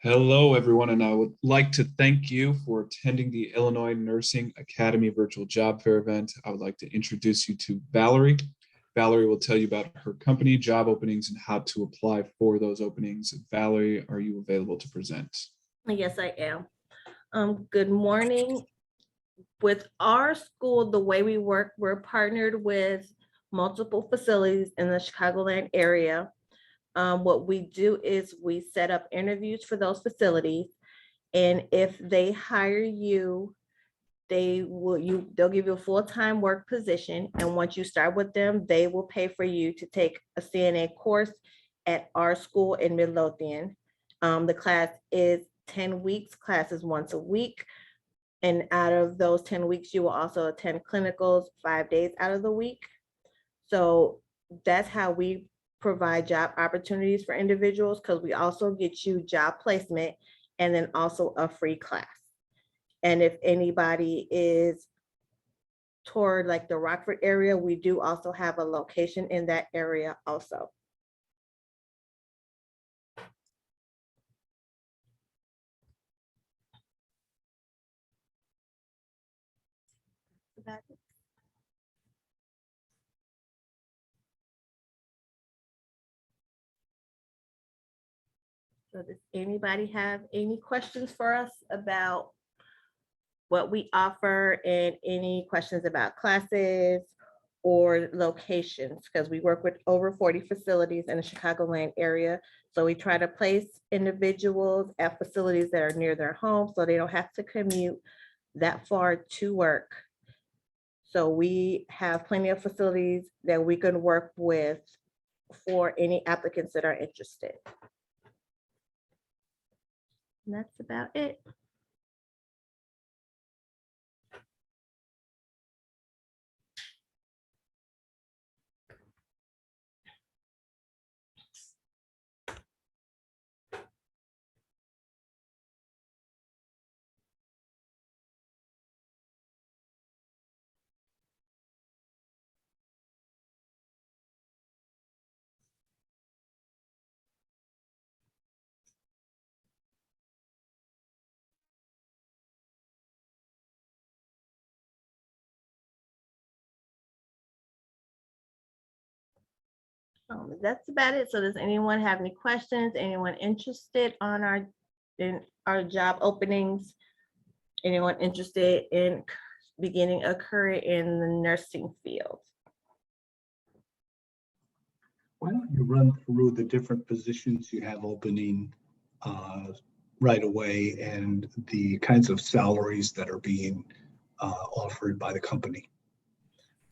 Hello, everyone, and I would like to thank you for attending the Illinois Nursing Academy Virtual Job Fair event. I would like to introduce you to Valerie. Valerie will tell you about her company, job openings, and how to apply for those openings. Valerie, are you available to present? Yes, I am. Good morning. With our school, the way we work, we're partnered with multiple facilities in the Chicagoland area. What we do is we set up interviews for those facilities, and if they hire you, they'll give you a full-time work position, and once you start with them, they will pay for you to take a CNA course at our school in Midlothian. The class is 10 weeks, classes once a week. And out of those 10 weeks, you will also attend clinicals 5 days out of the week. So that's how we provide job opportunities for individuals, because we also get you job placement and then also a free class. And if anybody is toward like the Rockford area, we do also have a location in that area also. So does anybody have any questions for us about what we offer and any questions about classes or locations? Because we work with over 40 facilities in the Chicagoland area. So we try to place individuals at facilities that are near their home so they don't have to commute that far to work. So we have plenty of facilities that we can work with for any applicants that are interested. And that's about it. That's about it. So does anyone have any questions? Anyone interested in our job openings? Anyone interested in beginning a career in the nursing field? Why don't you run through the different positions you have opening right away and the kinds of salaries that are being offered by the company?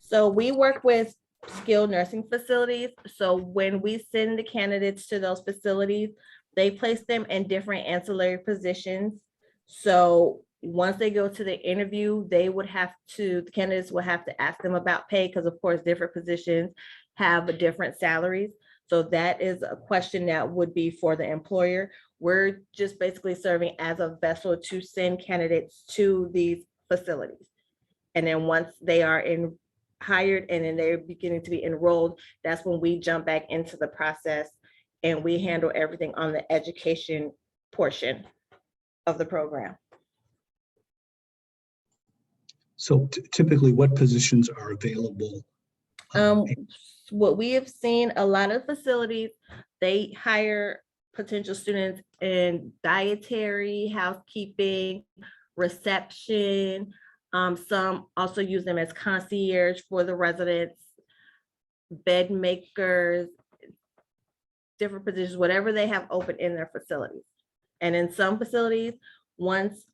So we work with skilled nursing facilities. So when we send the candidates to those facilities, they place them in different ancillary positions. So once they go to the interview, the candidates will have to ask them about pay, because of course, different positions have different salaries. So that is a question that would be for the employer. We're just basically serving as a vessel to send candidates to these facilities. And then once they are hired and then they're beginning to be enrolled, that's when we jump back into the process and we handle everything on the education portion of the program. So typically, what positions are available? What we have seen, a lot of facilities, they hire potential students in dietary, housekeeping, reception. Some also use them as concierge for the residents, bed makers, different positions, whatever they have open in their facilities. And in some facilities, once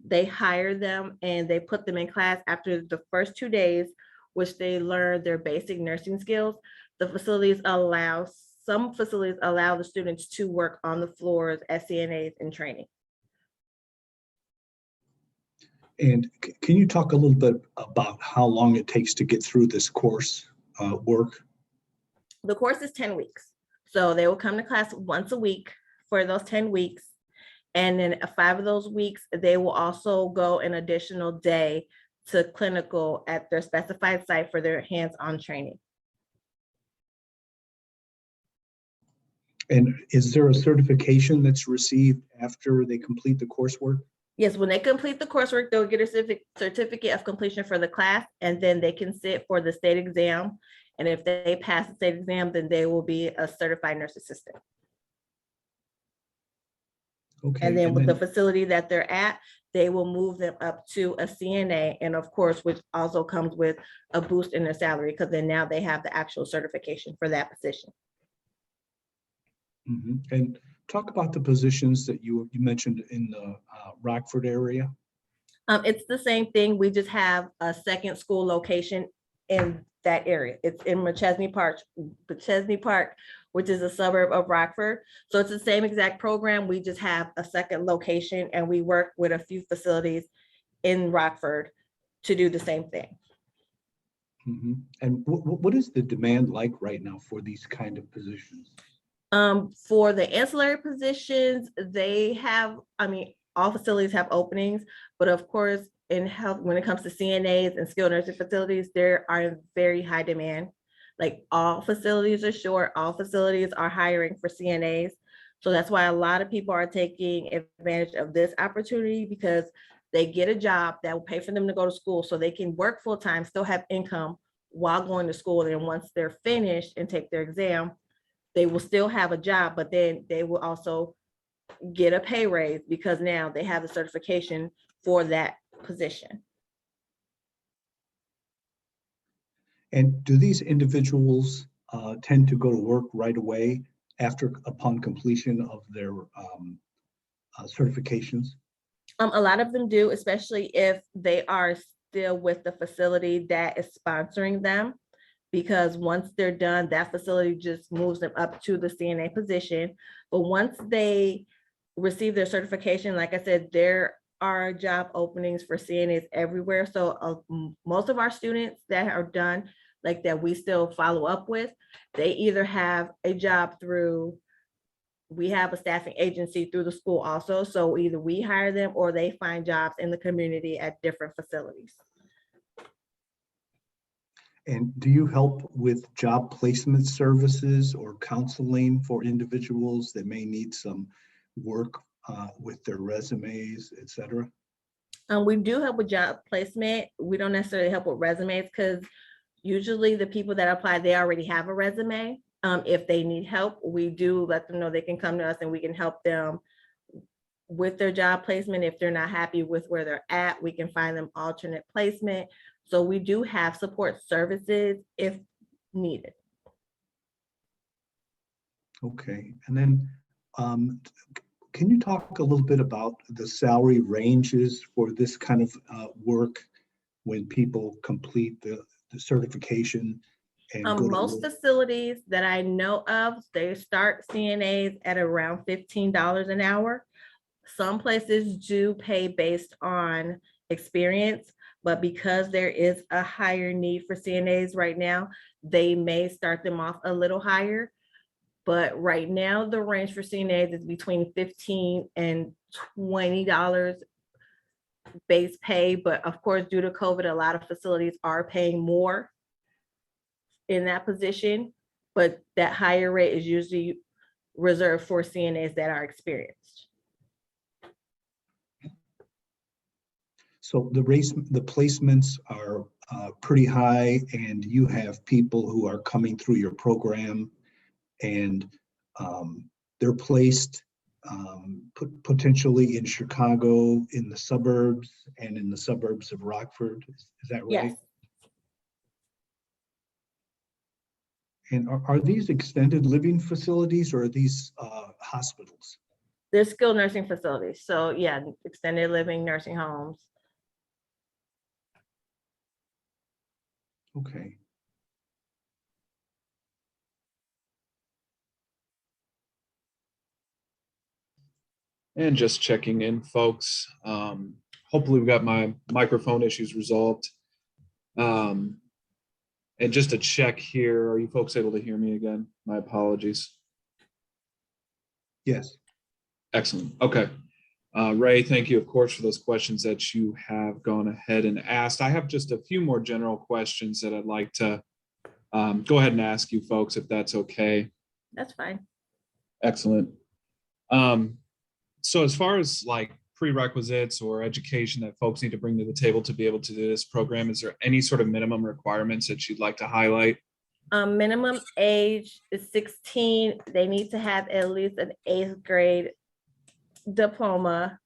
they hire them and they put them in class after the first 2 days, which they learn their basic nursing skills, some facilities allow the students to work on the floors as CNAs in training. And can you talk a little bit about how long it takes to get through this course work? The course is 10 weeks. So they will come to class once a week for those 10 weeks. And then 5 of those weeks, they will also go an additional day to clinical at their specified site for their hands-on training. And is there a certification that's received after they complete the coursework? Yes, when they complete the coursework, they'll get a certificate of completion for the class, and then they can sit for the state exam. And if they pass the state exam, then they will be a certified nurse assistant. Okay. And then with the facility that they're at, they will move them up to a CNA. And of course, which also comes with a boost in their salary, because then now they have the actual certification for that position. Mhm. And talk about the positions that you mentioned in the Rockford area. It's the same thing. We just have a second school location in that area. It's in Machesney Park, which is a suburb of Rockford. So it's the same exact program. We just have a second location, and we work with a few facilities in Rockford to do the same thing. Mhm. And what is the demand like right now for these kind of positions? For the ancillary positions, they have, all facilities have openings, but of course, in health, when it comes to CNAs and skilled nursing facilities, there are in very high demand. Like, all facilities are short, all facilities are hiring for CNAs. So that's why a lot of people are taking advantage of this opportunity, because they get a job that will pay for them to go to school so they can work full time, still have income while going to school. And once they're finished and take their exam, they will still have a job, but then they will also get a pay raise because now they have the certification for that position. And do these individuals tend to go to work right away upon completion of their certifications? A lot of them do, especially if they are still with the facility that is sponsoring them, because once they're done, that facility just moves them up to the CNA position. But once they receive their certification, like I said, there are job openings for CNAs everywhere. So most of our students that are done, like that we still follow up with, they either have a job through, we have a staffing agency through the school also. So either we hire them or they find jobs in the community at different facilities. And do you help with job placement services or counseling for individuals that may need some work with their resumes, et cetera? We do help with job placement. We don't necessarily help with resumes, because usually the people that apply, they already have a resume. If they need help, we do let them know they can come to us and we can help them with their job placement. If they're not happy with where they're at, we can find them alternate placement. So we do have support services if needed. Okay, and then can you talk a little bit about the salary ranges for this kind of work when people complete the certification and go to Most work? facilities that I know of, they start CNAs at around $15 an hour. Some places do pay based on experience, but because there is a higher need for CNAs right now, they may start them off a little higher. But right now, the range for CNAs is between $15 and $20 base pay. But of course, due to COVID, a lot of facilities are paying more in that position, but that higher rate is usually reserved for CNAs that are experienced. So the placements are pretty high, and you have people who are coming through your program, and they're placed potentially in Chicago, in the suburbs, and in the suburbs of Rockford. Is that right? Yes. And are these extended living facilities, or are these hospitals? They're skilled nursing facilities. So yeah, extended living nursing homes. Okay. And just checking in, folks. Hopefully we got my microphone issues resolved. And just to check here, are you folks able to hear me again? My apologies. Yes. Excellent. Okay. Ray, thank you, of course, for those questions that you have gone ahead and asked. I have just a few more general questions that I'd like to go ahead and ask you folks, if that's okay. That's fine. Excellent. So as far as like prerequisites or education that folks need to bring to the table to be able to do this program, is there any sort of minimum requirements that you'd like to highlight? Minimum age is 16. They need to have at least an 8th grade diploma.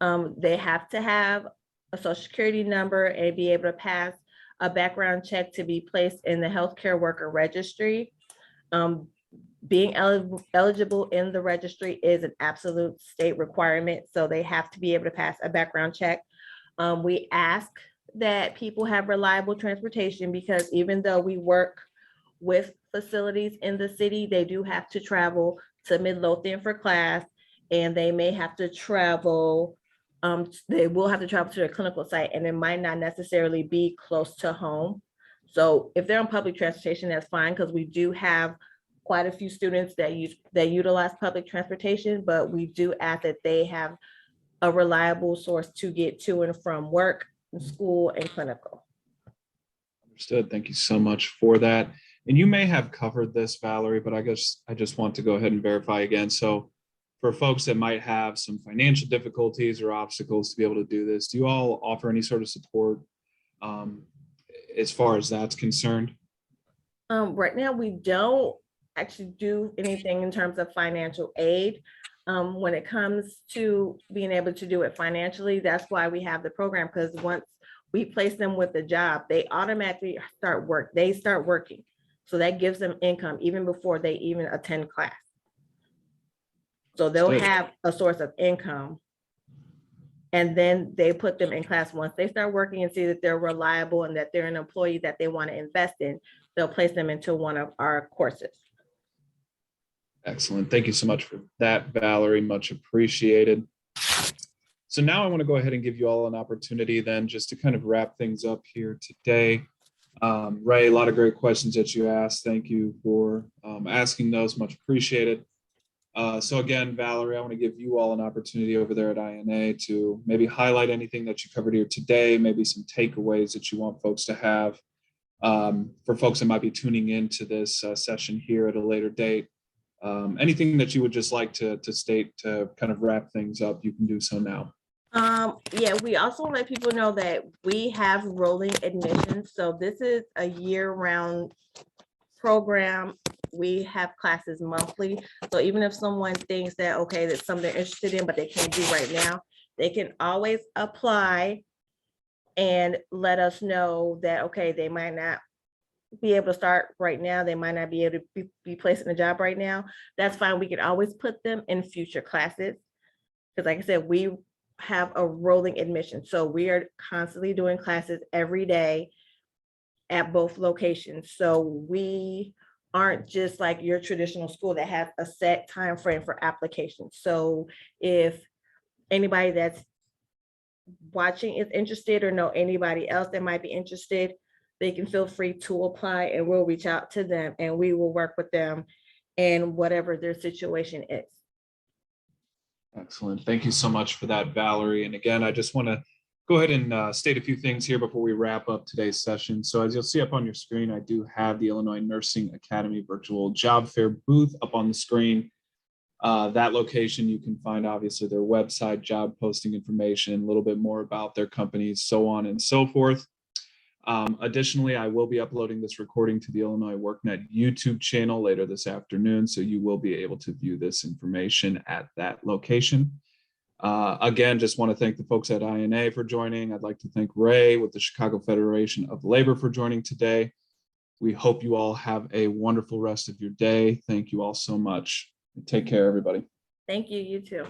They have to have a social security number and be able to pass a background check to be placed in the healthcare worker registry. Being eligible in the registry is an absolute state requirement, so they have to be able to pass a background check. We ask that people have reliable transportation because even though we work with facilities in the city, they do have to travel to Midlothian for class, and they may have to travel, they will have to travel to their clinical site, and it might not necessarily be close to home. So if they're on public transportation, that's fine, because we do have quite a few students that utilize public transportation, but we do ask that they have a reliable source to get to and from work, school, and clinical. Understood. Thank you so much for that. And you may have covered this, Valerie, but I guess I just want to go ahead and verify again. So for folks that might have some financial difficulties or obstacles to be able to do this, do you all offer any sort of support as far as that's concerned? Right now, we don't actually do anything in terms of financial aid. When it comes to being able to do it financially, that's why we have the program, because once we place them with a job, they automatically start working. So that gives them income even before they even attend class. So they'll have a source of income. And then they put them in class. Once they start working and see that they're reliable and that they're an employee that they want to invest in, they'll place them into one of our courses. Excellent. Thank you so much for that, Valerie. Much appreciated. So now I want to go ahead and give you all an opportunity then just to kind of wrap things up here today. Ray, a lot of great questions that you asked. Thank you for asking those. Much appreciated. So again, Valerie, I want to give you all an opportunity over there at INA to maybe highlight anything that you covered here today, maybe some takeaways that you want folks to have. For folks that might be tuning into this session here at a later date, anything that you would just like to state to kind of wrap things up, you can do so now. Yeah, we also let people know that we have rolling admissions. So this is a year-round program. We have classes monthly. So even if someone thinks that, okay, that's something they're interested in, but they can't do right now, they can always apply and let us know that, okay, they might not be able to start right now. They might not be able to be placed in a job right now. That's fine. We can always put them in future classes. Because like I said, we have a rolling admission. So we are constantly doing classes every day at both locations. So we aren't just like your traditional school that has a set time frame for applications. So if anybody that's watching is interested or know anybody else that might be interested, they can feel free to apply and we'll reach out to them and we will work with them in whatever their situation is. Excellent. Thank you so much for that, Valerie. And again, I just want to go ahead and state a few things here before we wrap up today's session. So as you'll see up on your screen, I do have the Illinois Nursing Academy virtual job fair booth up on the screen. That location, you can find obviously their website, job posting information, a little bit more about their companies, so on and so forth. Additionally, I will be uploading this recording to the Illinois WorkNet YouTube channel later this afternoon, so you will be able to view this information at that location. Again, just want to thank the folks at INA for joining. I'd like to thank Ray with the Chicago Federation of Labor for joining today. We hope you all have a wonderful rest of your day. Thank you all so much. Take care, everybody. Thank you, you too.